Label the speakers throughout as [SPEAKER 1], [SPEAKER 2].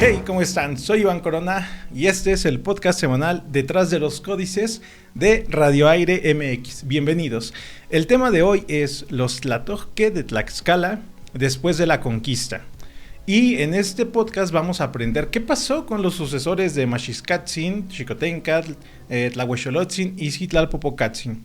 [SPEAKER 1] Hey, ¿cómo están? Soy Iván Corona y este es el podcast semanal Detrás de los Códices de Radio Aire MX. Bienvenidos. El tema de hoy es los Tlatohque de Tlaxcala después de la conquista. Y en este podcast vamos a aprender qué pasó con los sucesores de Maxixcatzin, Xicoténcatl, Tlahuexolotzin y Citlalpopocatzin.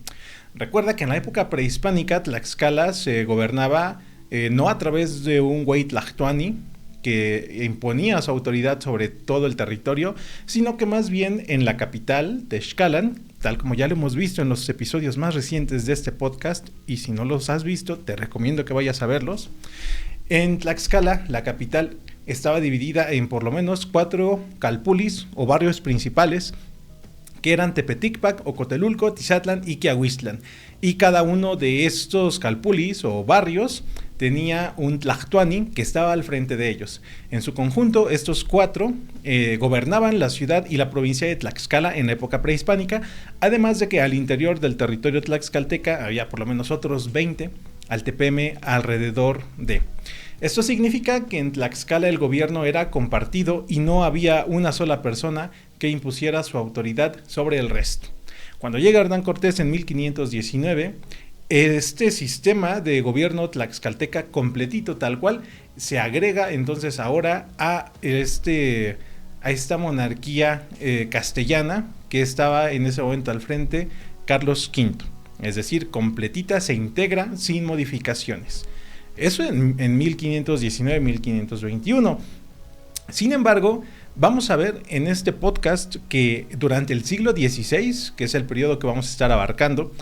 [SPEAKER 1] Recuerda que en la época prehispánica Tlaxcala se gobernaba no a través de un güey tlactuani que imponía su autoridad sobre todo el territorio, sino que más bien en la capital, Texcalan, tal como ya lo hemos visto en los episodios más recientes de este podcast, y si no los has visto, te recomiendo que vayas a verlos. En Tlaxcala, la capital, estaba dividida en por lo menos 4 calpulis o barrios principales, que eran Tepeticpac, Ocotelulco, Tizatlán y Quiahuistlan. Y cada uno de estos calpulis o barrios tenía un tlactuani que estaba al frente de ellos. En su conjunto, estos 4 gobernaban la ciudad y la provincia de Tlaxcala en la época prehispánica, además de que al interior del territorio tlaxcalteca había por lo menos otros 20 altepeme alrededor de. Esto significa que en Tlaxcala el gobierno era compartido y no había una sola persona que impusiera su autoridad sobre el resto. Cuando llega Hernán Cortés en 1519, este sistema de gobierno tlaxcalteca completito tal cual se agrega entonces ahora a esta monarquía castellana que estaba en ese momento al frente Carlos V. Es decir, completita, se integra sin modificaciones. Eso en 1519-1521. Sin embargo, vamos a ver en este podcast que durante el siglo XVI, que es el periodo que vamos a estar abarcando,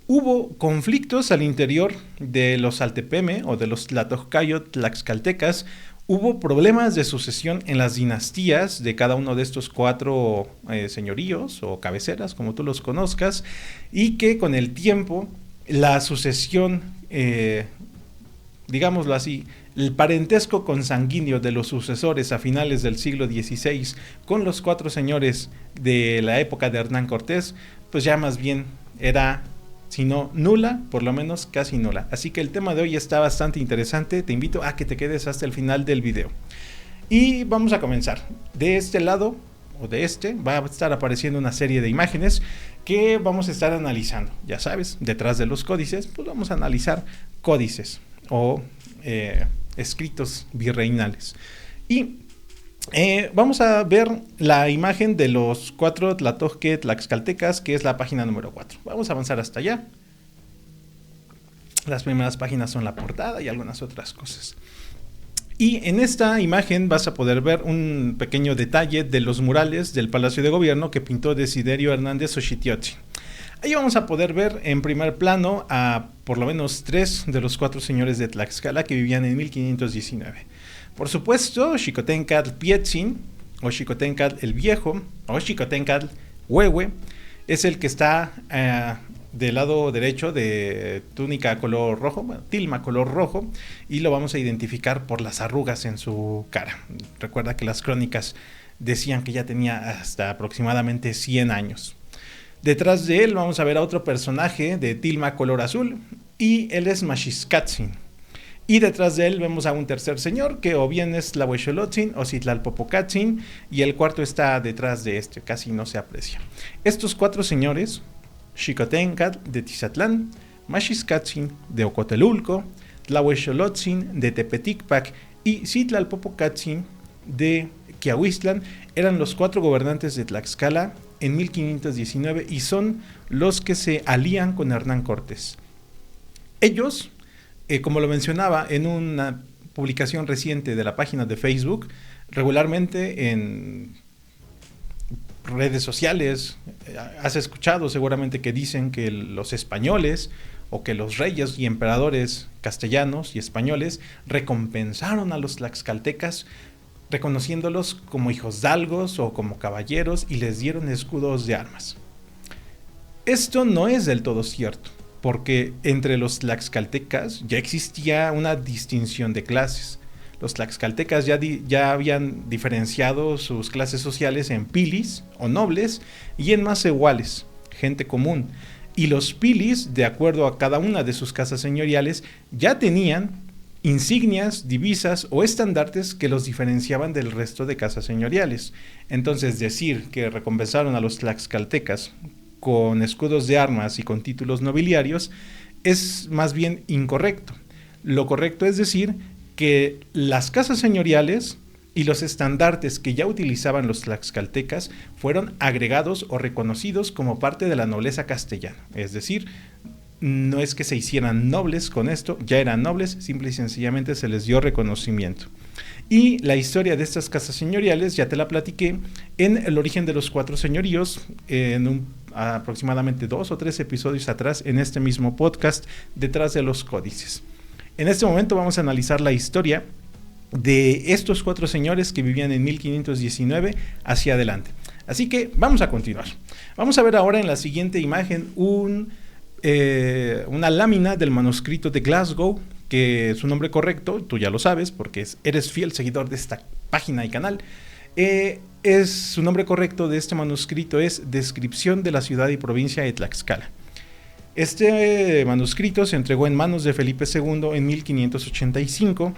[SPEAKER 1] hubo conflictos al interior de los altepeme o de los tlatohcayo tlaxcaltecas. Hubo problemas de sucesión en las dinastías de cada uno de estos 4 señoríos o cabeceras, como tú los conozcas, y que con el tiempo la sucesión, digámoslo así, el parentesco consanguíneo de los sucesores a finales del siglo XVI con los 4 señores de la época de Hernán Cortés, pues ya más bien era, si no nula, por lo menos casi nula. Así que el tema de hoy está bastante interesante. Te invito a que te quedes hasta el final del video. Y vamos a comenzar. De este lado, o de este, va a estar apareciendo una serie de imágenes que vamos a estar analizando. Ya sabes, detrás de los códices, pues vamos a analizar códices o escritos virreinales. Y vamos a ver la imagen de los 4 tlatohque tlaxcaltecas, que es la página número 4. Vamos a avanzar hasta allá. Las primeras páginas son la portada y algunas otras cosas. Y en esta imagen vas a poder ver un pequeño detalle de los murales del Palacio de Gobierno que pintó Desiderio Hernández Oxitiotzin. Ahí vamos a poder ver en primer plano a por lo menos 3 de los 4 señores de Tlaxcala que vivían en 1519. Por supuesto, Xicoténcatl Pietzin, o Xicoténcatl el Viejo, o Xicoténcatl Huehue, es el que está del lado derecho de túnica color rojo, bueno, tilma color rojo, y lo vamos a identificar por las arrugas en su cara. Recuerda que las crónicas decían que ya tenía hasta aproximadamente 100 años. Detrás de él vamos a ver a otro personaje de tilma color azul, y él es Maxixcatzin. Y detrás de él vemos a un tercer señor, que o bien es Tlahuexolotzin o Citlalpopocatzin, y el cuarto está detrás de este, casi no se aprecia. Estos 4 señores, Xicoténcatl de Tizatlán, Maxixcatzin de Ocotelulco, Tlahuexolotzin de Tepeticpac y Citlalpopocatzin de Quiahuistlan, eran los 4 gobernantes de Tlaxcala en 1519 y son los que se alían con Hernán Cortés. Ellos, como lo mencionaba en una publicación reciente de la página de Facebook, regularmente en redes sociales has escuchado seguramente que dicen que los españoles o que los reyes y emperadores castellanos y españoles recompensaron a los tlaxcaltecas reconociéndolos como hijosdalgos o como caballeros y les dieron escudos de armas. Esto no es del todo cierto, porque entre los tlaxcaltecas ya existía una distinción de clases. Los tlaxcaltecas ya habían diferenciado sus clases sociales en pilis o nobles y en masehuales, gente común. Y los pilis, de acuerdo a cada una de sus casas señoriales, ya tenían insignias, divisas o estandartes que los diferenciaban del resto de casas señoriales. Entonces, decir que recompensaron a los tlaxcaltecas con escudos de armas y con títulos nobiliarios es más bien incorrecto. Lo correcto es decir que las casas señoriales y los estandartes que ya utilizaban los tlaxcaltecas fueron agregados o reconocidos como parte de la nobleza castellana. Es decir, no es que se hicieran nobles con esto, ya eran nobles, simple y sencillamente se les dio reconocimiento. Y la historia de estas casas señoriales ya te la platiqué en el origen de los 4 señoríos, en aproximadamente 2 o 3 episodios atrás, en este mismo podcast, Detrás de los Códices. En este momento vamos a analizar la historia de estos 4 señores que vivían en 1519 hacia adelante. Así que vamos a continuar. Vamos a ver ahora en la siguiente imagen una lámina del manuscrito de Glasgow, que su nombre correcto, tú ya lo sabes porque eres fiel seguidor de esta página y canal. Su nombre correcto de este manuscrito es Descripción de la ciudad y provincia de Tlaxcala. Este manuscrito se entregó en manos de Felipe II en 1585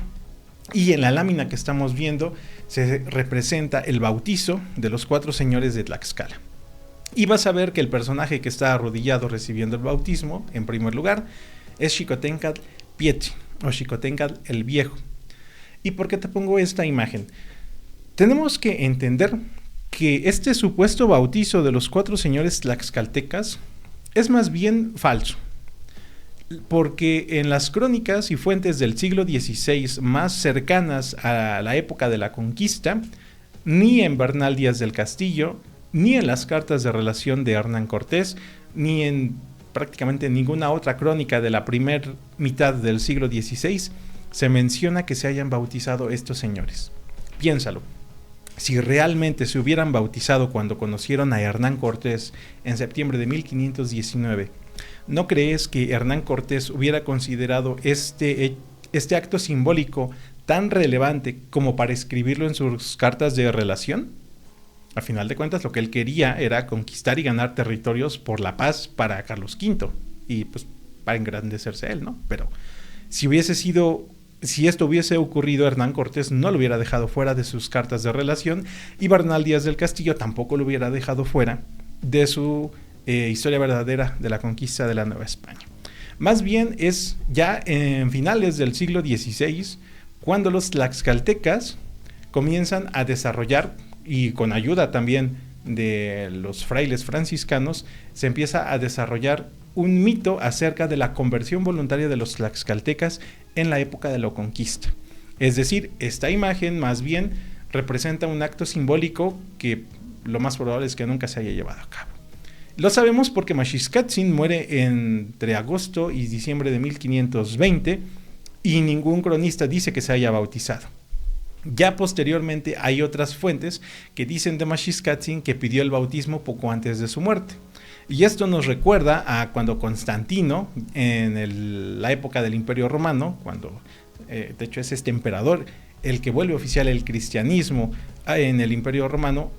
[SPEAKER 1] y en la lámina que estamos viendo se representa el bautizo de los 4 señores de Tlaxcala. Y vas a ver que el personaje que está arrodillado recibiendo el bautismo, en primer lugar, es Xicoténcatl Pietzi, o Xicoténcatl el Viejo. ¿Y por qué te pongo esta imagen? Tenemos que entender que este supuesto bautizo de los 4 señores tlaxcaltecas es más bien falso, porque en las crónicas y fuentes del siglo XVI más cercanas a la época de la conquista, ni en Bernal Díaz del Castillo, ni en las cartas de relación de Hernán Cortés, ni en prácticamente ninguna otra crónica de la primera mitad del siglo XVI se menciona que se hayan bautizado estos señores. Piénsalo. Si realmente se hubieran bautizado cuando conocieron a Hernán Cortés en septiembre de 1519, ¿no crees que Hernán Cortés hubiera considerado este acto simbólico tan relevante como para escribirlo en sus cartas de relación? A final de cuentas, lo que él quería era conquistar y ganar territorios por la paz para Carlos V y pues para engrandecerse él, ¿no? Pero si esto hubiese ocurrido, Hernán Cortés no lo hubiera dejado fuera de sus cartas de relación y Bernal Díaz del Castillo tampoco lo hubiera dejado fuera de su historia verdadera de la conquista de la Nueva España. Más bien es ya en finales del siglo XVI cuando los tlaxcaltecas comienzan a desarrollar, y con ayuda también de los frailes franciscanos, se empieza a desarrollar un mito acerca de la conversión voluntaria de los tlaxcaltecas en la época de la conquista. Es decir, esta imagen más bien representa un acto simbólico que lo más probable es que nunca se haya llevado a cabo. Lo sabemos porque Maxixcatzin muere entre agosto y diciembre de 1520 y ningún cronista dice que se haya bautizado. Ya posteriormente hay otras fuentes que dicen de Maxixcatzin que pidió el bautismo poco antes de su muerte. Y esto nos recuerda a cuando Constantino, en la época del Imperio Romano, cuando de hecho es este emperador el que vuelve oficial el cristianismo en el Imperio Romano,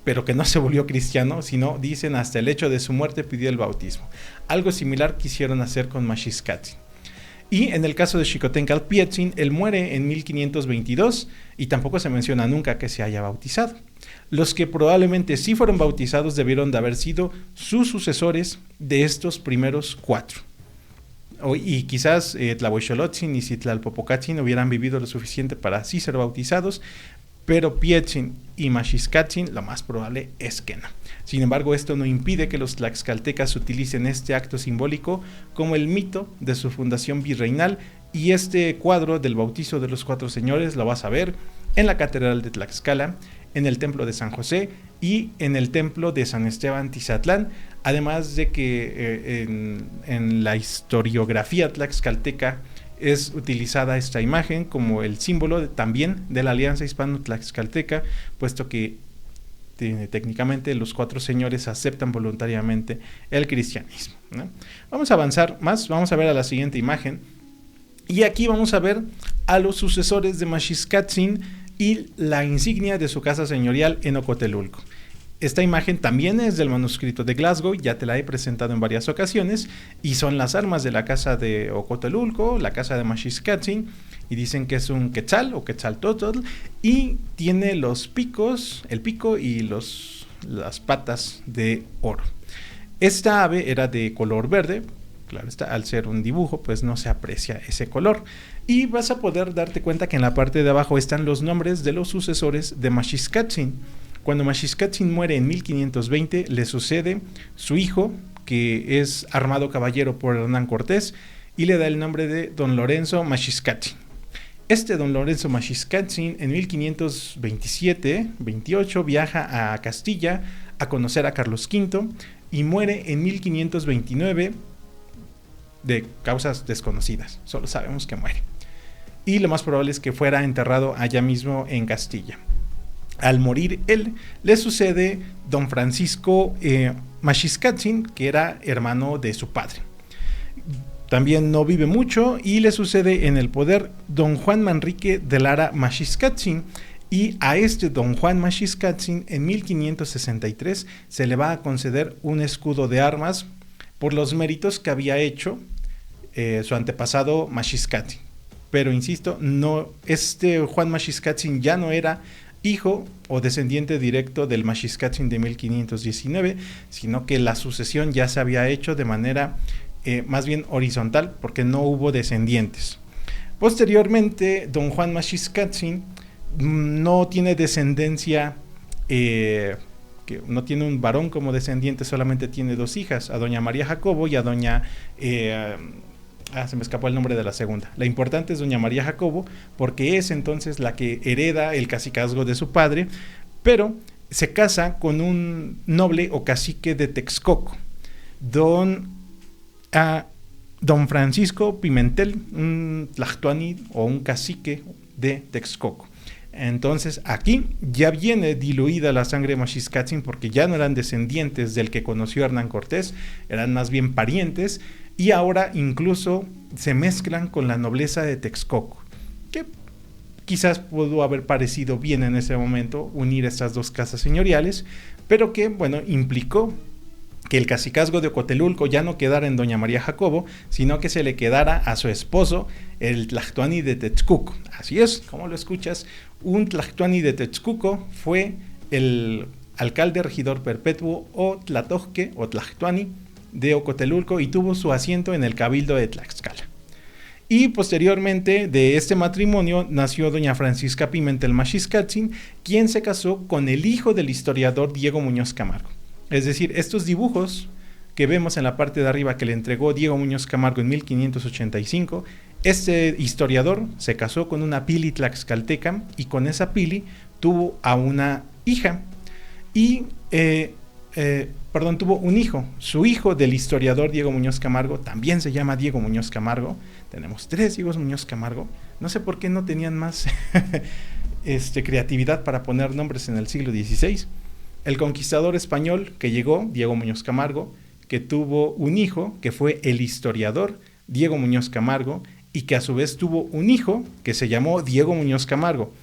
[SPEAKER 1] pero que no se volvió cristiano, sino dicen hasta el hecho de su muerte pidió el bautismo. Algo similar quisieron hacer con Maxixcatzin. Y en el caso de Xicoténcatl Pietzi, él muere en 1522 y tampoco se menciona nunca que se haya bautizado. Los que probablemente sí fueron bautizados debieron de haber sido sus sucesores de estos primeros 4. Y quizás Tlahuixolotzin y Citlalpopocatzin hubieran vivido lo suficiente para sí ser bautizados, pero Pietzi y Maxixcatzin lo más probable es que no. Sin embargo, esto no impide que los tlaxcaltecas utilicen este acto simbólico como el mito de su fundación virreinal, y este cuadro del bautizo de los 4 señores lo vas a ver en la Catedral de Tlaxcala, en el Templo de San José y en el Templo de San Esteban Tizatlán, además de que en la historiografía tlaxcalteca es utilizada esta imagen como el símbolo también de la Alianza Hispano-Tlaxcalteca, puesto que técnicamente los 4 señores aceptan voluntariamente el cristianismo, ¿no? Vamos a avanzar más, vamos a ver a la siguiente imagen, y aquí vamos a ver a los sucesores de Maxixcatzin y la insignia de su casa señorial en Ocotelulco. Esta imagen también es del manuscrito de Glasgow, ya te la he presentado en varias ocasiones, y son las armas de la casa de Ocotelulco, la casa de Maxixcatzin, y dicen que es un quetzal o quetzaltóatl, y tiene los picos, el pico y las patas de oro. Esta ave era de color verde. Claro está, al ser un dibujo, pues no se aprecia ese color. Y vas a poder darte cuenta que en la parte de abajo están los nombres de los sucesores de Maxixcátzin. Cuando Maxixcátzin muere en 1520, le sucede su hijo, que es armado caballero por Hernán Cortés, y le da el nombre de Don Lorenzo Maxixcátzin. Este Don Lorenzo Maxixcátzin en 1527-28 viaja a Castilla a conocer a Carlos V y muere en 1529 de causas desconocidas, solo sabemos que muere. Y lo más probable es que fuera enterrado allá mismo en Castilla. Al morir él, le sucede Don Francisco Maxixcátzin, que era hermano de su padre. También no vive mucho y le sucede en el poder Don Juan Manrique de Lara Maxixcátzin. Y a este Don Juan Maxixcátzin en 1563 se le va a conceder un escudo de armas por los méritos que había hecho su antepasado Maxixcátzin. Pero insisto, este Juan Maxixcátzin ya no era hijo o descendiente directo del Maxixcátzin de 1519, sino que la sucesión ya se había hecho de manera más bien horizontal, porque no hubo descendientes. Posteriormente, Don Juan Maxixcátzin no tiene descendencia, que no tiene un varón como descendiente, solamente tiene dos hijas, a doña María Jacobo y a doña... se me escapó el nombre de la segunda. La importante es doña María Jacobo, porque es entonces la que hereda el cacicazgo de su padre, pero se casa con un noble o cacique de Texcoco, Don Francisco Pimentel, un tlactuani o un cacique de Texcoco. Entonces aquí ya viene diluida la sangre de Maxixcátzin, porque ya no eran descendientes del que conoció Hernán Cortés, eran más bien parientes, y ahora incluso se mezclan con la nobleza de Texcoco, que quizás pudo haber parecido bien en ese momento unir estas dos casas señoriales, pero que, bueno, implicó que el cacicazgo de Ocotelulco ya no quedara en doña María Jacobo, sino que se le quedara a su esposo, el tlactuani de Texcoco. Así es, como lo escuchas, un tlactuani de Texcoco fue el alcalde regidor perpetuo o tlatohque o tlactuani de Ocotelulco y tuvo su asiento en el cabildo de Tlaxcala. Y posteriormente de este matrimonio nació doña Francisca Pimentel Maxixcátzin, quien se casó con el hijo del historiador Diego Muñoz Camargo. Es decir, estos dibujos que vemos en la parte de arriba que le entregó Diego Muñoz Camargo en 1585, este historiador se casó con una pili tlaxcalteca y con esa pili tuvo a una hija y tuvo un hijo. Su hijo del historiador Diego Muñoz Camargo también se llama Diego Muñoz Camargo. Tenemos 3 Diegos Muñoz Camargo. No sé por qué no tenían más creatividad para poner nombres en el siglo XVI. El conquistador español que llegó, Diego Muñoz Camargo, que tuvo un hijo que fue el historiador Diego Muñoz Camargo y que a su vez tuvo un hijo que se llamó Diego Muñoz Camargo.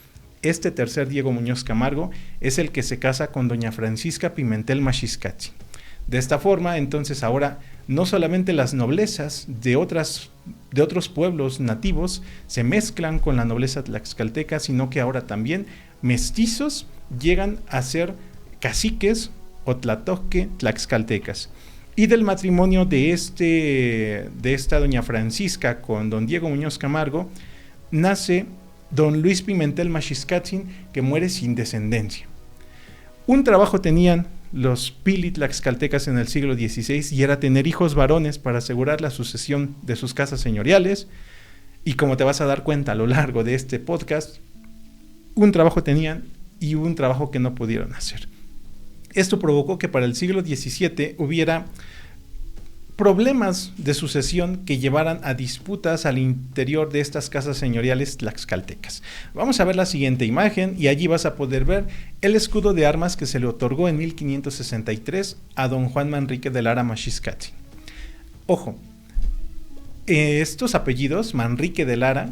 [SPEAKER 1] Este tercer Diego Muñoz Camargo es el que se casa con doña Francisca Pimentel Maxixcátzin. De esta forma, entonces, ahora no solamente las noblezas de otros pueblos nativos se mezclan con la nobleza tlaxcalteca, sino que ahora también mestizos llegan a ser caciques o tlatohque tlaxcaltecas. Y del matrimonio de esta doña Francisca con don Diego Muñoz Camargo nace don Luis Pimentel Maxixcátzin, que muere sin descendencia. Un trabajo tenían los pili tlaxcaltecas en el siglo XVI y era tener hijos varones para asegurar la sucesión de sus casas señoriales, y como te vas a dar cuenta a lo largo de este podcast, un trabajo tenían y un trabajo que no pudieron hacer. Esto provocó que para el siglo XVII hubiera problemas de sucesión que llevaran a disputas al interior de estas casas señoriales tlaxcaltecas. Vamos a ver la siguiente imagen y allí vas a poder ver el escudo de armas que se le otorgó en 1563 a don Juan Manrique de Lara Maxixcátzin. Ojo, estos apellidos, Manrique de Lara,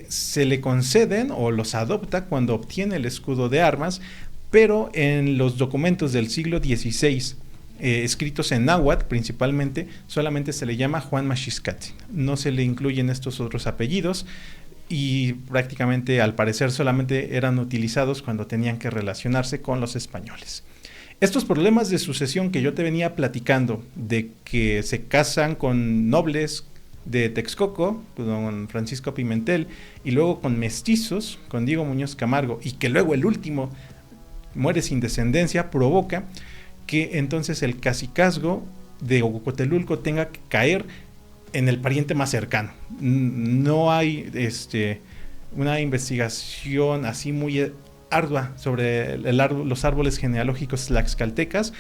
[SPEAKER 1] se le conceden o los adopta cuando obtiene el escudo de armas, pero en los documentos del siglo XVI, escritos en náhuatl principalmente, solamente se le llama Juan Maxixcátzin, no se le incluyen estos otros apellidos. y prácticamente al parecer solamente eran utilizados cuando tenían que relacionarse con los españoles. Estos problemas de sucesión que yo te venía platicando, de que se casan con nobles de Texcoco, don Francisco Pimentel, y luego con mestizos, con Diego Muñoz Camargo, y que luego el último muere sin descendencia, provoca que entonces el cacicazgo de Ocotelulco tenga que caer en el pariente más cercano. No hay una investigación así muy ardua sobre los árboles genealógicos tlaxcaltecas,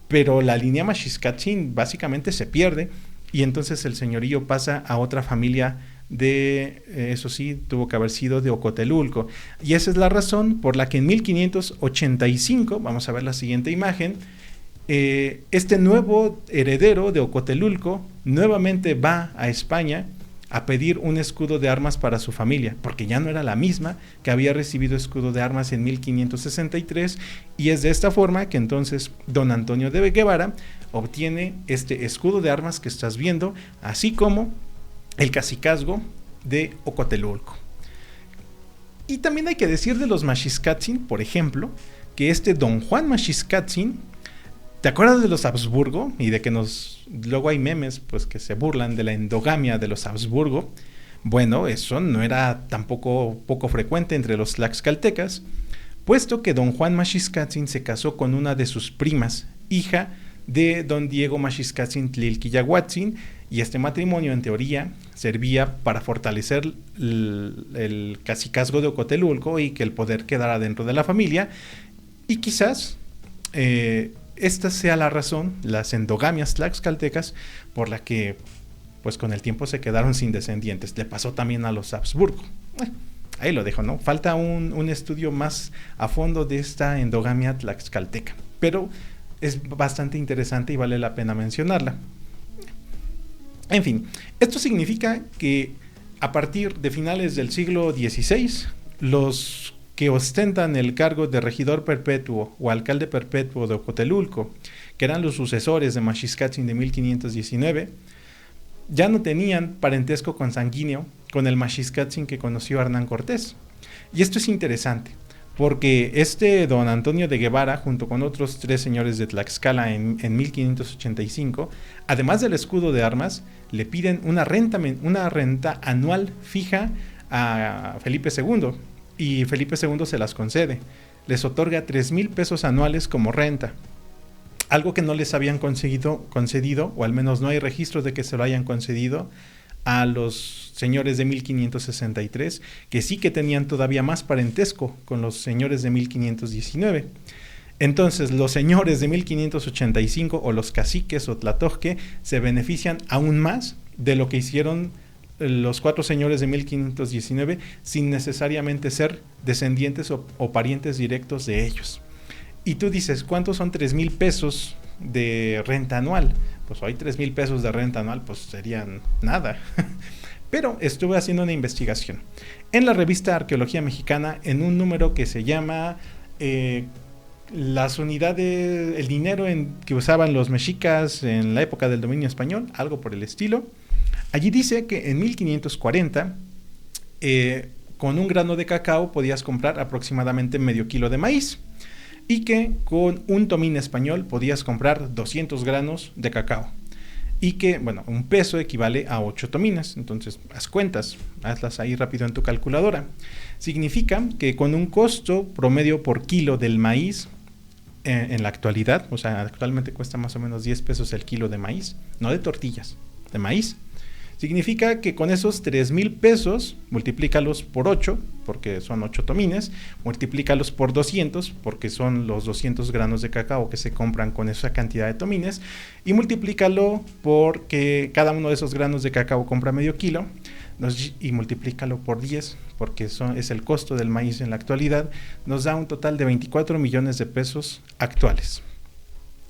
[SPEAKER 1] pero la línea Maxiscatzin básicamente se pierde y entonces el señorío pasa a otra familia de, eso sí, tuvo que haber sido de Ocotelulco. Y esa es la razón por la que en 1585, vamos a ver la siguiente imagen, este nuevo heredero de Ocotelulco nuevamente va a España a pedir un escudo de armas para su familia, porque ya no era la misma que había recibido escudo de armas en 1563, y es de esta forma que entonces don Antonio de Guevara obtiene este escudo de armas que estás viendo, así como el cacicazgo de Ocotelulco. Y también hay que decir de los Maxiscatzin, por ejemplo, que este don Juan Maxiscatzin, ¿te acuerdas de los Habsburgo? Y de que luego hay memes pues que se burlan de la endogamia de los Habsburgo. Bueno, eso no era tampoco poco frecuente entre los tlaxcaltecas, puesto que don Juan Maxiscatzin se casó con una de sus primas, hija de don Diego Maxiscatzin Tlilquillahuatzin, y este matrimonio en teoría servía para fortalecer el cacicazgo de Ocotelulco y que el poder quedara dentro de la familia, y quizás esta sea la razón, las endogamias tlaxcaltecas, por la que pues con el tiempo se quedaron sin descendientes. Le pasó también a los Habsburgo. Ahí lo dejo, ¿no? Falta un estudio más a fondo de esta endogamia tlaxcalteca, pero es bastante interesante y vale la pena mencionarla. En fin, esto significa que a partir de finales del siglo XVI, los que ostentan el cargo de regidor perpetuo o alcalde perpetuo de Ocotelulco, que eran los sucesores de Maxiscatzin de 1519, ya no tenían parentesco consanguíneo con el Maxiscatzin que conoció Hernán Cortés. Y esto es interesante, porque don Antonio de Guevara, junto con otros 3 señores de Tlaxcala en 1585, además del escudo de armas, le piden una renta anual fija a Felipe II, y Felipe II se las concede. Les otorga 3,000 pesos anuales como renta, algo que no les habían concedido, o al menos no hay registros de que se lo hayan concedido a los señores de 1563, que sí que tenían todavía más parentesco con los señores de 1519. Entonces los señores de 1585 o los caciques o tlatojque se benefician aún más de lo que hicieron los 4 señores de 1519 sin necesariamente ser descendientes o parientes directos de ellos. Y tú dices, ¿cuántos son 3,000 pesos de renta anual? Pues hoy 3,000 pesos de renta anual pues serían nada. Pero estuve haciendo una investigación en la revista Arqueología Mexicana, en un número que se llama las unidades, el dinero que usaban los mexicas en la época del dominio español, algo por el estilo. Allí dice que en 1540 con un grano de cacao podías comprar aproximadamente medio kilo de maíz, y que con un tomín español podías comprar 200 granos de cacao, y que, bueno, un peso equivale a 8 tomines. Entonces, haz cuentas, hazlas ahí rápido en tu calculadora. Significa que con un costo promedio por kilo del maíz, en la actualidad, o sea, actualmente cuesta más o menos 10 pesos el kilo de maíz, no de tortillas, de maíz. Significa que con esos 3,000 pesos, multiplícalos por 8, porque son 8 tomines, multiplícalos por 200, porque son los 200 granos de cacao que se compran con esa cantidad de tomines, y multiplícalo porque cada uno de esos granos de cacao compra medio kilo, y multiplícalo por 10, porque es el costo del maíz en la actualidad, nos da un total de 24 millones de pesos actuales,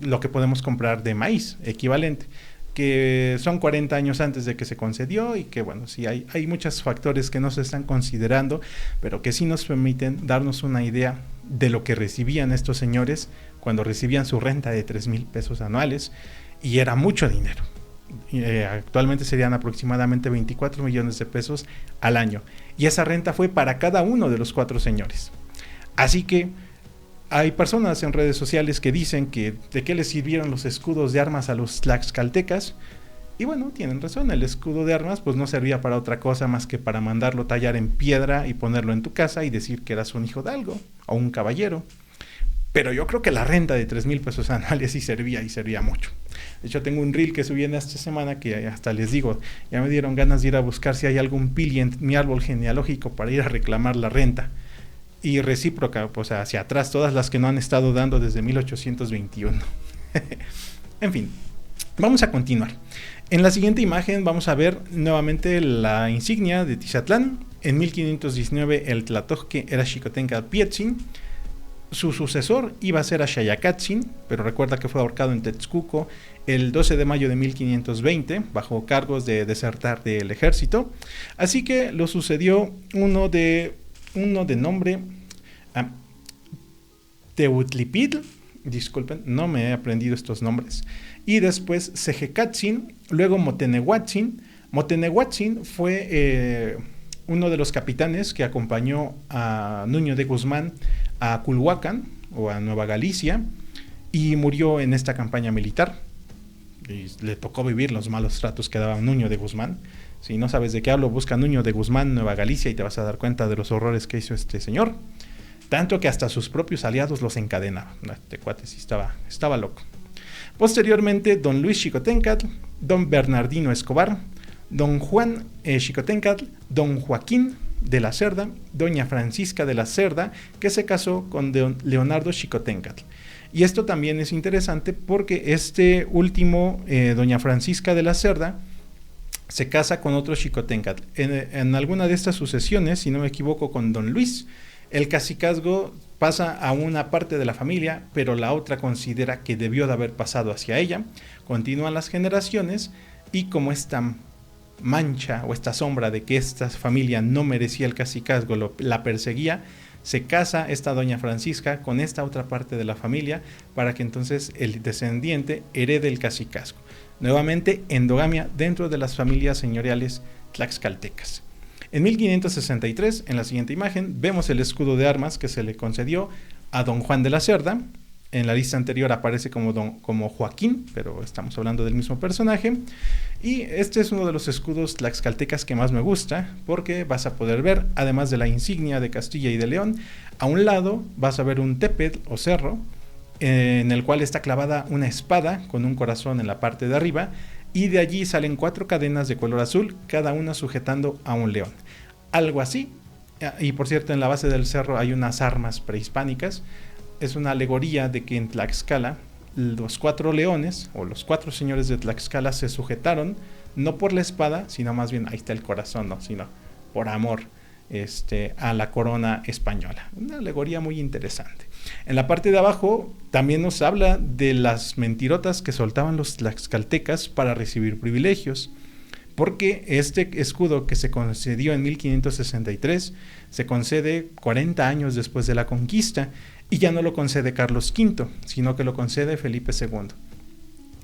[SPEAKER 1] lo que podemos comprar de maíz equivalente, que son 40 años antes de que se concedió, y que bueno, sí hay muchos factores que no se están considerando, pero que sí nos permiten darnos una idea de lo que recibían estos señores cuando recibían su renta de 3,000 pesos anuales, y era mucho dinero, Actualmente serían aproximadamente 24 millones de pesos al año. Y esa renta fue para cada uno de los 4 señores. Así que hay personas en redes sociales que dicen que de qué les sirvieron los escudos de armas a los tlaxcaltecas. Y bueno, tienen razón, el escudo de armas pues no servía para otra cosa más que para mandarlo tallar en piedra y ponerlo en tu casa y decir que eras un hijo de algo o un caballero. Pero yo creo que la renta de 3,000 pesos anuales sí servía y servía mucho. De hecho, tengo un reel que subí en esta semana que hasta les digo, ya me dieron ganas de ir a buscar si hay algún pili en mi árbol genealógico para ir a reclamar la renta. Y recíproca, pues hacia atrás, todas las que no han estado dando desde 1821. En fin, vamos a continuar. En la siguiente imagen vamos a ver nuevamente la insignia de Tizatlán. En 1519 el Tlatohque era Xicotenca Pietzin. Su sucesor iba a ser Axayacatzin, pero recuerda que fue ahorcado en Texcoco el 12 de mayo de 1520, bajo cargos de desertar del ejército. Así que lo sucedió uno de nombre Teutlipid, disculpen, no me he aprendido estos nombres, y después Sejecatzin, luego Motenehuatzin. Motenehuatzin fue uno de los capitanes que acompañó a Nuño de Guzmán a Culhuacán o a Nueva Galicia y murió en esta campaña militar. Y le tocó vivir los malos tratos que daba Nuño de Guzmán. Si no sabes de qué hablo, busca Nuño de Guzmán, Nueva Galicia, y te vas a dar cuenta de los horrores que hizo este señor. Tanto que hasta sus propios aliados los encadenaba. Este cuate sí estaba loco. Posteriormente, don Luis Xicoténcatl, don Bernardino Escobar, don Juan Xicoténcatl, don Joaquín de la Cerda, doña Francisca de la Cerda, que se casó con don Leonardo Xicoténcatl. Y esto también es interesante porque este último, doña Francisca de la Cerda, se casa con otro Xicoténcatl. En alguna de estas sucesiones, si no me equivoco, con don Luis, el cacicazgo pasa a una parte de la familia, pero la otra considera que debió de haber pasado hacia ella. Continúan las generaciones y como esta mancha o esta sombra de que esta familia no merecía el cacicazgo la perseguía, se casa esta doña Francisca con esta otra parte de la familia para que entonces el descendiente herede el cacicazgo. Nuevamente, endogamia dentro de las familias señoriales tlaxcaltecas. En 1563, en la siguiente imagen, vemos el escudo de armas que se le concedió a don Juan de la Cerda. En la lista anterior aparece como Joaquín, pero estamos hablando del mismo personaje. Y este es uno de los escudos tlaxcaltecas que más me gusta, porque vas a poder ver, además de la insignia de Castilla y de León, a un lado vas a ver un tepetl o cerro, en el cual está clavada una espada con un corazón en la parte de arriba, y de allí salen 4 cadenas de color azul, cada una sujetando a un león. Algo así. Y por cierto, en la base del cerro hay unas armas prehispánicas. Es una alegoría de que en Tlaxcala los 4 leones o los 4 señores de Tlaxcala se sujetaron no por la espada, sino más bien, ahí está el corazón, no, sino por amor a la corona española. Una alegoría muy interesante. En la parte de abajo también nos habla de las mentirotas que soltaban los tlaxcaltecas para recibir privilegios, porque este escudo que se concedió en 1563 se concede 40 años después de la conquista, y ya no lo concede Carlos V, sino que lo concede Felipe II.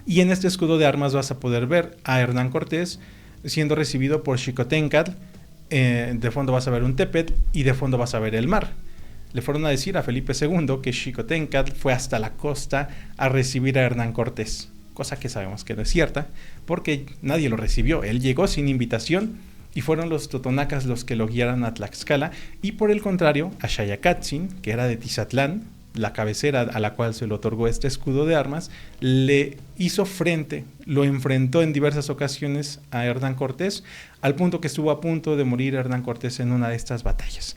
[SPEAKER 1] Y en este escudo de armas vas a poder ver a Hernán Cortés siendo recibido por Xicoténcatl. De fondo vas a ver un tepetl y de fondo vas a ver el mar. Le fueron a decir a Felipe II que Xicoténcatl fue hasta la costa a recibir a Hernán Cortés, cosa que sabemos que no es cierta, porque nadie lo recibió. Él llegó sin invitación y fueron los totonacas los que lo guiaron a Tlaxcala, y por el contrario, a Xayacatzin, que era de Tizatlán, la cabecera a la cual se le otorgó este escudo de armas, le hizo frente, lo enfrentó en diversas ocasiones a Hernán Cortés, al punto que estuvo a punto de morir Hernán Cortés en una de estas batallas.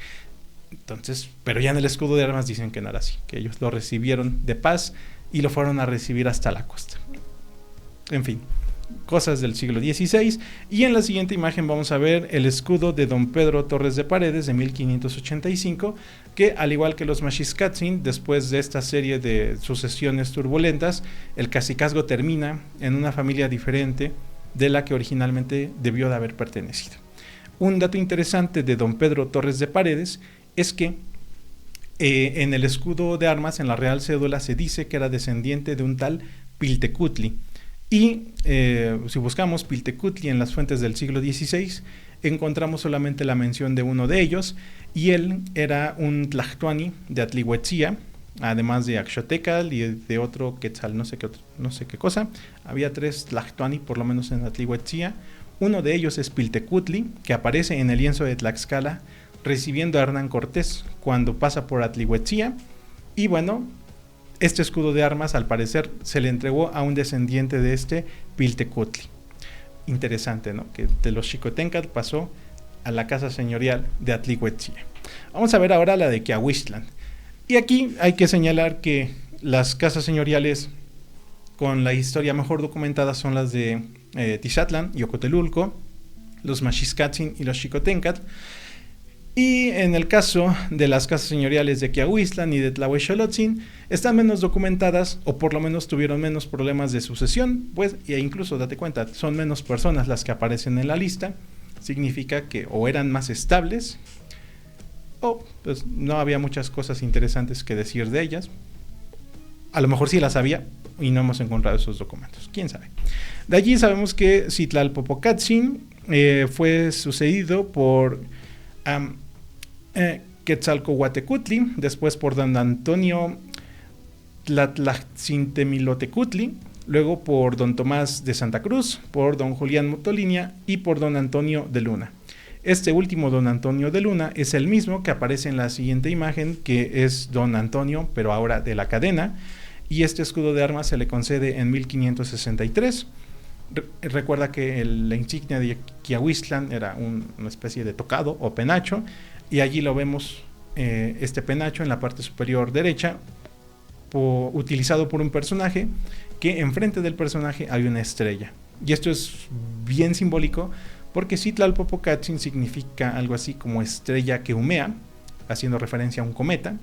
[SPEAKER 1] Entonces, pero ya en el escudo de armas dicen que no era así, que ellos lo recibieron de paz y lo fueron a recibir hasta la costa. En fin, cosas del siglo XVI. Y en la siguiente imagen vamos a ver el escudo de don Pedro Torres de Paredes de 1585, que al igual que los Maxiscatzin, después de esta serie de sucesiones turbulentas, el cacicazgo termina en una familia diferente de la que originalmente debió de haber pertenecido. Un dato interesante de don Pedro Torres de Paredes es que en el escudo de armas, en la Real Cédula, se dice que era descendiente de un tal Piltecutli. Y si buscamos Piltecutli en las fuentes del siglo XVI, encontramos solamente la mención de uno de ellos, y él era un tlactuani de Atlihuetzia, además de Axotecal y de otro Quetzal, no sé qué cosa. Había 3 tlactuani, por lo menos en Atlihuetzia. Uno de ellos es Piltecutli, que aparece en el lienzo de Tlaxcala, recibiendo a Hernán Cortés cuando pasa por Atlihuetzia. Y bueno, este escudo de armas al parecer se le entregó a un descendiente de este Piltecutli. Interesante, ¿no? Que de los Xicoténcatl pasó a la casa señorial de Atlihuetzia. Vamos a ver ahora la de Quiahuistlan. Y aquí hay que señalar que las casas señoriales con la historia mejor documentada son las de Tizatlán y Ocotelulco, los Maxixcatzin y los Xicoténcatl. Y en el caso de las casas señoriales de Quiahuistlan y de Tlahuexolotzin, están menos documentadas, o por lo menos tuvieron menos problemas de sucesión, pues, e incluso, date cuenta, son menos personas las que aparecen en la lista. Significa que o eran más estables, o pues no había muchas cosas interesantes que decir de ellas. A lo mejor sí las había y no hemos encontrado esos documentos, quién sabe. De allí sabemos que Citlalpopocatzin fue sucedido por Quetzalcohuatecutli, después por don Antonio Tlatlacintemilotecuhtli, luego por don Tomás de Santa Cruz, por don Julián Motolinia y por don Antonio de Luna. Este último don Antonio de Luna es el mismo que aparece en la siguiente imagen, que es don Antonio, pero ahora de la Cadena, y este escudo de armas se le concede en 1563. Recuerda que la insignia de Quiahuistlan era una especie de tocado o penacho, y allí lo vemos, este penacho en la parte superior derecha, utilizado por un personaje, que enfrente del personaje hay una estrella. Y esto es bien simbólico, porque Citlalpopocatzin significa algo así como estrella que humea, haciendo referencia a un cometa.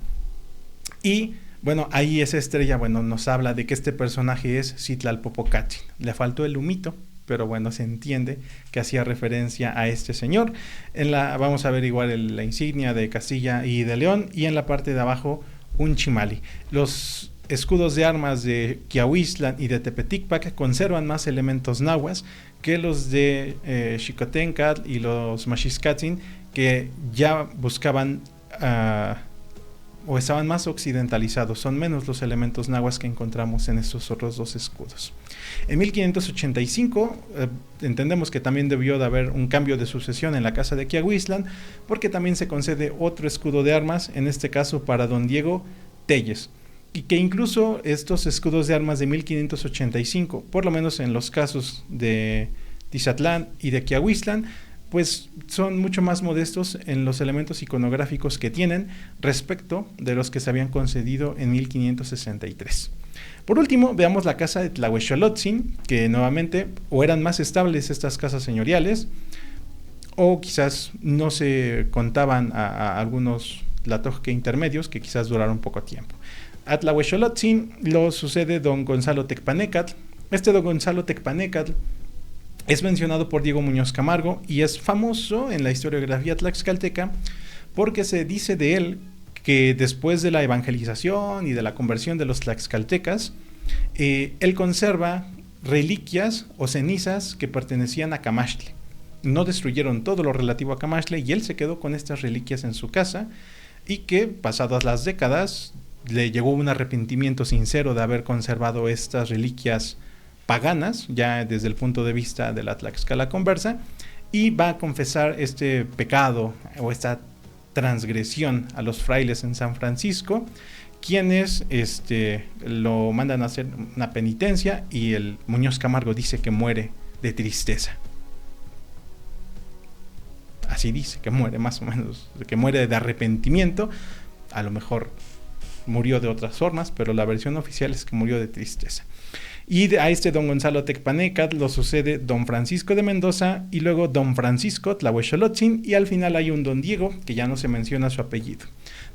[SPEAKER 1] Y bueno, ahí esa estrella, bueno, nos habla de que este personaje es Citlalpopocatzin. Le faltó el humito, pero bueno, se entiende que hacía referencia a este señor. Vamos a ver igual la insignia de Castilla y de León, y en la parte de abajo un chimali. Los escudos de armas de Quiahuistlan y de Tepeticpac conservan más elementos nahuas que los de Xicoténcatl y los Maxixcatzin, que ya buscaban o estaban más occidentalizados. Son menos los elementos nahuas que encontramos en estos otros dos escudos. En 1585 entendemos que también debió de haber un cambio de sucesión en la casa de Quiahuistlan, porque también se concede otro escudo de armas, en este caso para don Diego Telles, y que incluso estos escudos de armas de 1585, por lo menos en los casos de Tizatlán y de Quiahuistlan, pues son mucho más modestos en los elementos iconográficos que tienen respecto de los que se habían concedido en 1563. Por último, veamos la casa de Tlahuexolotzin, que nuevamente o eran más estables estas casas señoriales, o quizás no se contaban a algunos tlatohque intermedios que quizás duraron poco tiempo. A Tlahuexolotzin lo sucede don Gonzalo Tecpanecatl. Este don Gonzalo Tecpanecatl es mencionado por Diego Muñoz Camargo y es famoso en la historiografía tlaxcalteca porque se dice de él que después de la evangelización y de la conversión de los tlaxcaltecas, él conserva reliquias o cenizas que pertenecían a Camaxtle. No destruyeron todo lo relativo a Camaxtle y él se quedó con estas reliquias en su casa, y que pasadas las décadas le llegó un arrepentimiento sincero de haber conservado estas reliquias paganas, ya desde el punto de vista de la Tlaxcala conversa, y va a confesar este pecado o esta transgresión a los frailes en San Francisco, quienes lo mandan a hacer una penitencia, y el Muñoz Camargo dice que muere de tristeza. Así dice, que muere más o menos, que muere de arrepentimiento. A lo mejor murió de otras formas, pero la versión oficial es que murió de tristeza. Y a don Gonzalo Tecpanecatl lo sucede don Francisco de Mendoza, y luego don Francisco Tlahuexolotzin, y al final hay un don Diego, que ya no se menciona su apellido.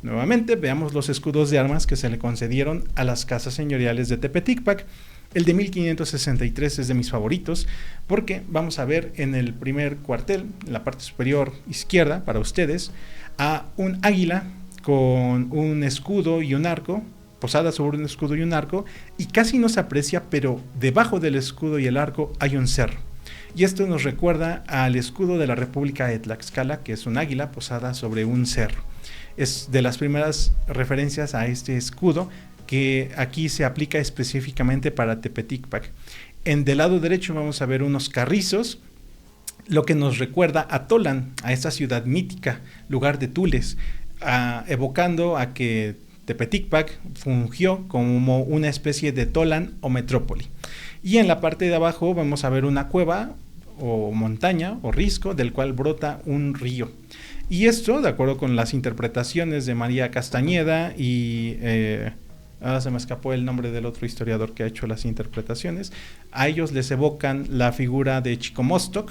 [SPEAKER 1] Nuevamente veamos los escudos de armas que se le concedieron a las casas señoriales de Tepeticpac. El de 1563 es de mis favoritos, porque vamos a ver en el primer cuartel, en la parte superior izquierda para ustedes, a un águila con un escudo y un arco posada sobre un escudo y un arco, y casi no se aprecia, pero debajo del escudo y el arco hay un cerro. Y esto nos recuerda al escudo de la República de Tlaxcala, que es un águila posada sobre un cerro. Es de las primeras referencias a este escudo que aquí se aplica específicamente para Tepeticpac. Del lado derecho vamos a ver unos carrizos, lo que nos recuerda a Tolan, a esta ciudad mítica, lugar de tules, evocando a que Tepeticpac fungió como una especie de Tolan o metrópoli. Y en la parte de abajo vamos a ver una cueva o montaña o risco del cual brota un río. Y esto, de acuerdo con las interpretaciones de María Castañeda y se me escapó el nombre del otro historiador que ha hecho las interpretaciones, a ellos les evocan la figura de Chicomostoc,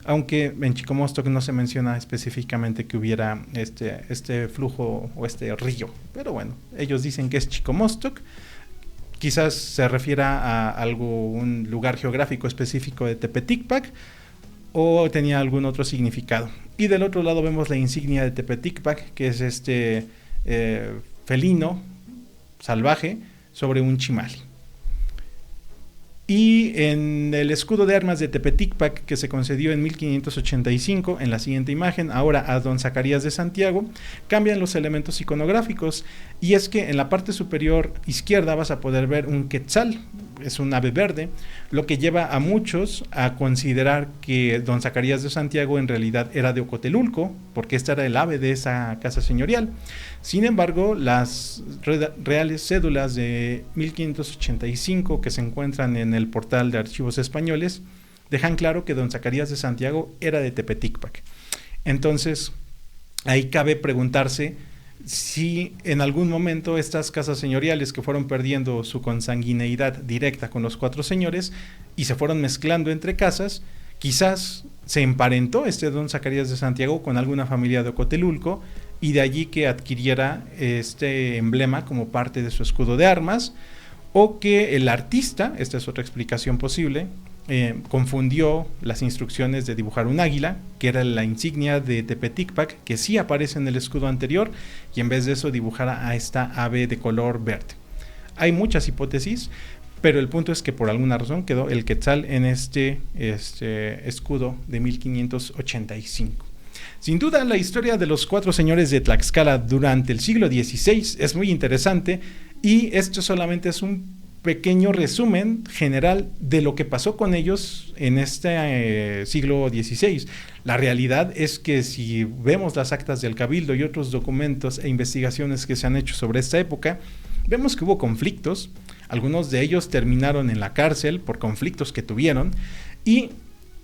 [SPEAKER 1] aunque en Chicomostoc no se menciona específicamente que hubiera este flujo o este río, pero bueno, ellos dicen que es Chicomostoc. Quizás se refiera a un lugar geográfico específico de Tepeticpac o tenía algún otro significado. Y del otro lado vemos la insignia de Tepeticpac, que es este felino salvaje sobre un chimali. Y en el escudo de armas de Tepeticpac, que se concedió en 1585, en la siguiente imagen, ahora a don Zacarías de Santiago, cambian los elementos iconográficos, y es que en la parte superior izquierda vas a poder ver un quetzal, es un ave verde, lo que lleva a muchos a considerar que don Zacarías de Santiago en realidad era de Ocotelulco, porque este era el ave de esa casa señorial. Sin embargo, las reales cédulas de 1585 que se encuentran en el portal de archivos españoles dejan claro que don Zacarías de Santiago era de Tepeticpac. Entonces, ahí cabe preguntarse si en algún momento estas casas señoriales que fueron perdiendo su consanguineidad directa con los cuatro señores y se fueron mezclando entre casas, quizás se emparentó don Zacarías de Santiago con alguna familia de Ocotelulco, y de allí que adquiriera este emblema como parte de su escudo de armas, o que el artista, esta es otra explicación posible, confundió las instrucciones de dibujar un águila, que era la insignia de Tepeticpac, que sí aparece en el escudo anterior, y en vez de eso dibujara a esta ave de color verde. Hay muchas hipótesis, pero el punto es que por alguna razón quedó el quetzal en este escudo de 1585. Sin duda, la historia de los cuatro señores de Tlaxcala durante el siglo XVI es muy interesante, y esto solamente es un pequeño resumen general de lo que pasó con ellos en este siglo XVI. La realidad es que si vemos las actas del Cabildo y otros documentos e investigaciones que se han hecho sobre esta época, vemos que hubo conflictos, algunos de ellos terminaron en la cárcel por conflictos que tuvieron, y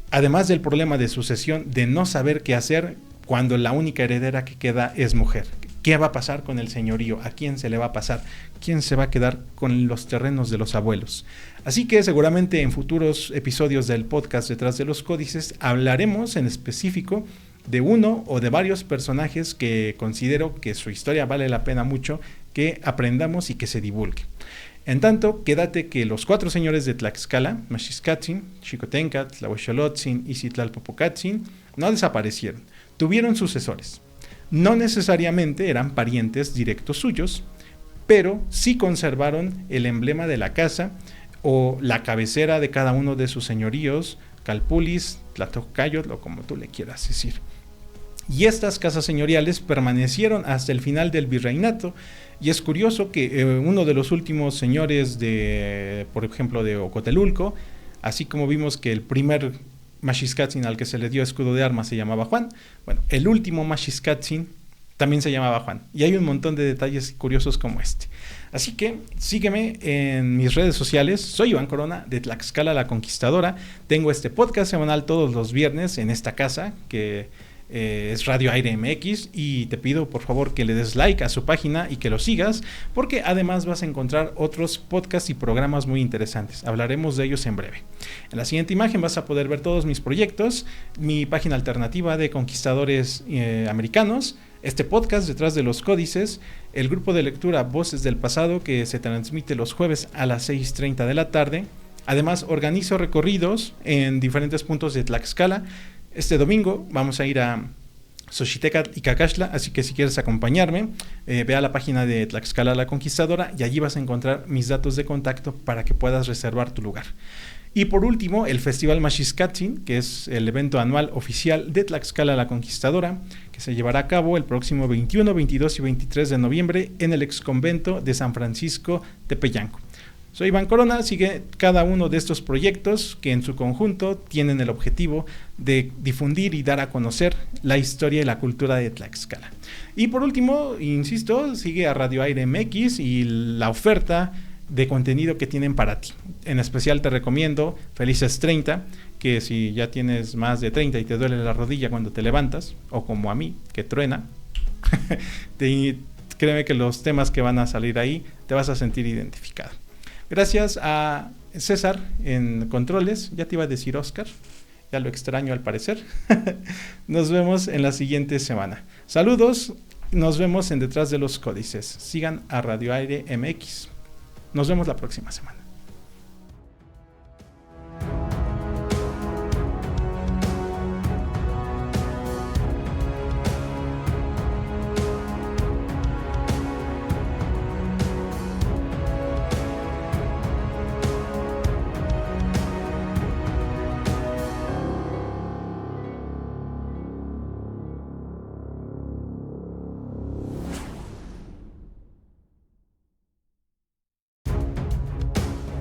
[SPEAKER 1] además del problema de sucesión, de no saber qué hacer cuando la única heredera que queda es mujer. ¿Qué va a pasar con el señorío? ¿A quién se le va a pasar? ¿Quién se va a quedar con los terrenos de los abuelos? Así que seguramente en futuros episodios del podcast Detrás de los Códices hablaremos en específico de uno o de varios personajes que considero que su historia vale la pena mucho que aprendamos y que se divulgue. En tanto, quédate que los cuatro señores de Tlaxcala, Maxixcatzin, Xicotencat, Tlahuexolotzin y Citlalpopocatzin, no desaparecieron, tuvieron sucesores. No necesariamente eran parientes directos suyos, pero sí conservaron el emblema de la casa o la cabecera de cada uno de sus señoríos, Calpulis, Tlatocayotl o como tú le quieras decir. Y estas casas señoriales permanecieron hasta el final del virreinato, y es curioso que uno de los últimos señores por ejemplo, de Ocotelulco, así como vimos que el primer Maxixcatzin al que se le dio escudo de armas se llamaba Juan, bueno, el último Maxixcatzin también se llamaba Juan, y hay un montón de detalles curiosos como este. Así que sígueme en mis redes sociales. Soy Iván Corona de Tlaxcala la Conquistadora. Tengo este podcast semanal todos los viernes en esta casa que es Radio Aire MX, y te pido por favor que le des like a su página y que lo sigas, porque además vas a encontrar otros podcasts y programas muy interesantes. Hablaremos de ellos en breve. En la siguiente imagen vas a poder ver todos mis proyectos, mi página alternativa de conquistadores americanos, este podcast Detrás de los Códices, el grupo de lectura Voces del Pasado que se transmite los jueves a las 6:30 de la tarde. Además organizo recorridos en diferentes puntos de Tlaxcala. Este domingo vamos a ir a Xochiteca y Cacaxtla, así que si quieres acompañarme, ve a la página de Tlaxcala la Conquistadora y allí vas a encontrar mis datos de contacto para que puedas reservar tu lugar. Y por último, el Festival Maxixcatzin, que es el evento anual oficial de Tlaxcala la Conquistadora, que se llevará a cabo el próximo 21, 22 y 23 de noviembre en el exconvento de San Francisco Tepeyanco. Soy Iván Corona, sigue cada uno de estos proyectos que en su conjunto tienen el objetivo de difundir y dar a conocer la historia y la cultura de Tlaxcala. Y por último, insisto, sigue a Radio Aire MX y la oferta de contenido que tienen para ti. En especial te recomiendo Felices 30, que si ya tienes más de 30 y te duele la rodilla cuando te levantas, o como a mí, que truena, créeme que los temas que van a salir ahí te vas a sentir identificado. Gracias a César en controles, ya te iba a decir Oscar, ya lo extraño al parecer. Nos vemos en la siguiente semana. Saludos, nos vemos en Detrás de los Códices. Sigan a Radio Aire MX. Nos vemos la próxima semana.